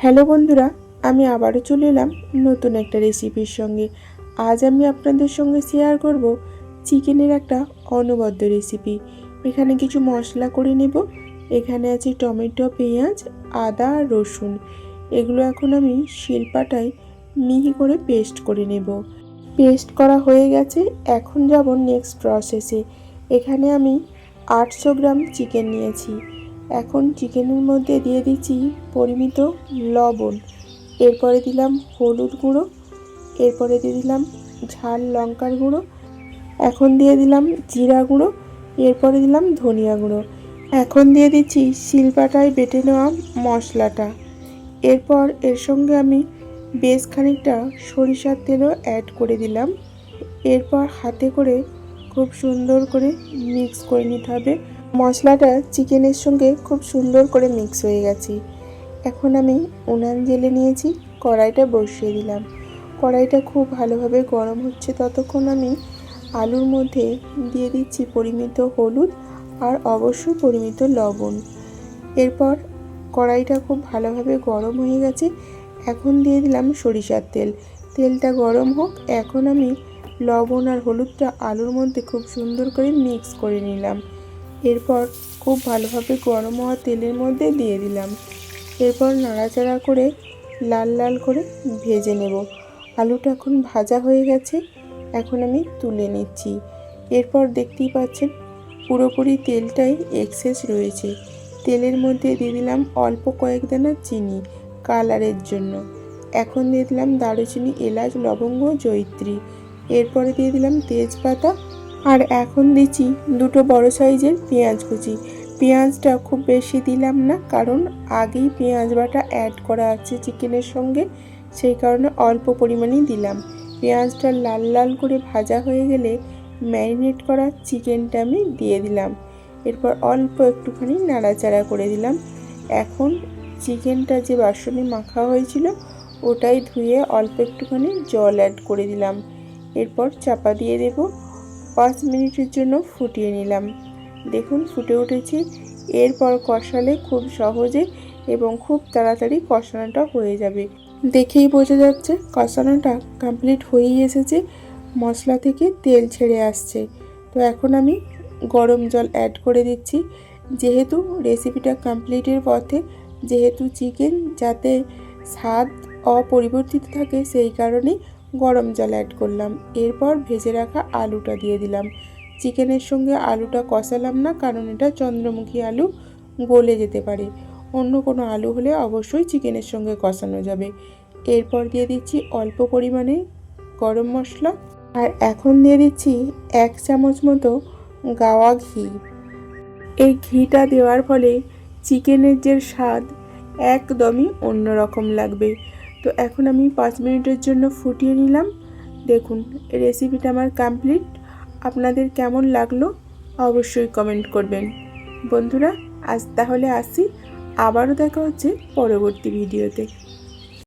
Hello বন্ধুরা, আমি আবারও চলে এলাম নতুন একটা রেসিপির সঙ্গে। আজ আমি আপনাদের সঙ্গে শেয়ার করব চিকেনের একটা অনবদ্য রেসিপি। এখানে কিছু মশলা করে নেব। এখানে আছে টমেটো, পেঁয়াজ, আদা আর রসুন। এগুলো এখন আমি শিলপাটায় মিহি করে পেস্ট করে নেব। পেস্ট করা হয়ে গেছে। এখন যাব নেক্সট প্রসেসে। এখানে আমি 800 গ্রাম চিকেন নিয়েছি। এখন চিকেনের মধ্যে দিয়ে দিচ্ছি পরিমিত লবণ, এরপরে দিলাম হলুদ গুঁড়ো, এরপরে দিয়ে দিলাম ঝাল লঙ্কার গুঁড়ো, এখন দিয়ে দিলাম জিরা গুঁড়ো, এরপরে দিলাম ধনিয়া গুঁড়ো। এখন দিয়ে দিচ্ছি শিলপাটায় বেটে নেওয়া মশলাটা। এরপর এর সঙ্গে আমি বেশ খানিকটা সরিষার তেলও অ্যাড করে দিলাম। এরপর হাতে করে খুব সুন্দর করে মিক্স করে নিতে হবে। মশলাটা চিকেনের সঙ্গে খুব সুন্দর করে মিক্স হয়ে গেছে। এখন আমি উনান জ্বেলে নিয়েছি, কড়াইটা বসিয়ে দিলাম। কড়াইটা খুব ভালোভাবে গরম হচ্ছে ততক্ষণ আমি আলুর মধ্যে দিয়ে দিচ্ছি পরিমিত হলুদ আর অবশ্যই পরিমিত লবণ। এরপর কড়াইটা খুব ভালোভাবে গরম হয়ে গেছে। এখন দিয়ে দিলাম সরিষার তেল। তেলটা গরম হোক। এখন আমি লবণ আর হলুদটা আলুর মধ্যে খুব সুন্দর করে মিক্স করে নিলাম। এরপর খুব ভালোভাবে গরম হওয়া তেলের মধ্যে দিয়ে দিলাম। এরপর নাড়াচাড়া করে লাল লাল করে ভেজে নেব। আলুটা এখন ভাজা হয়ে গেছে। এখন আমি তুলে নিচ্ছি। এরপর দেখতেই পাচ্ছেন পুরোপুরি তেলটাই এক্সেস রয়েছে। তেলের মধ্যে দিয়ে দিলাম অল্প কয়েক দানা চিনি কালারের জন্য। এখন দিয়ে দিলাম দারুচিনি, এলাচ, লবঙ্গ, জয়িত্রী। এরপরে দিয়ে দিলাম তেজপাতা। আর এখন দিচ্ছি দুটো বড় সাইজের পেঁয়াজ কুচি। পেঁয়াজটা খুব বেশি দিলাম না, কারণ আগেই পেঁয়াজ বাটা অ্যাড করা আছে চিকেনের সঙ্গে, সেই কারণে অল্প পরিমাণেই দিলাম। পেঁয়াজটা লাল লাল করে ভাজা হয়ে গেলে ম্যারিনেট করা চিকেনটা আমি দিয়ে দিলাম। এরপর অল্প একটুখানি নাড়াচাড়া করে দিলাম। এখন চিকেনটা যে বাসনে মাখা হয়েছিল ওটাই ধুয়ে অল্প একটুখানি জল অ্যাড করে দিলাম। এরপর চাপা দিয়ে দেব। 5 মিনিটের জন্য ফুটিয়ে নিলাম। দেখুন ফুটে উঠেছে। এরপর কষালে খুব সহজে এবং খুব তাড়াতাড়ি কষানোটা হয়ে যাবে। দেখেই বোঝা যাচ্ছে কষানোটা কমপ্লিট হয়েই এসেছে। মশলা থেকে তেল ছেড়ে আসছে। তো এখন আমি গরম জল অ্যাড করে দিচ্ছি। যেহেতু রেসিপিটা কমপ্লিটের পথে, যেহেতু চিকেন যাতে স্বাদ অপরিবর্তিত থাকে সেই কারণেই গরম জল অ্যাড করলাম। এরপর ভেজে রাখা আলুটা দিয়ে দিলাম। চিকেনের সঙ্গে আলুটা কষালাম না, কারণ এটা চন্দ্রমুখী আলু, গলে যেতে পারে। অন্য কোনো আলু হলে অবশ্যই চিকেনের সঙ্গে কষানো যাবে। এরপর দিয়ে দিচ্ছি অল্প পরিমাণে গরম মশলা। আর এখন দিয়ে দিচ্ছি 1 চামচ মতো গাওয়া ঘি। এই ঘিটা দেওয়ার ফলে চিকেনের যে স্বাদ একদমই অন্যরকম লাগবে। তো এখন আমি 5 মিনিটের জন্য ফুটিয়ে নিলাম। দেখুন রেসিপিটা আমার কমপ্লিট। আপনাদের কেমন লাগলো অবশ্যই কমেন্ট করবেন। বন্ধুরা আজ তাহলে আসি, আবারও দেখা হচ্ছে পরবর্তী ভিডিওতে।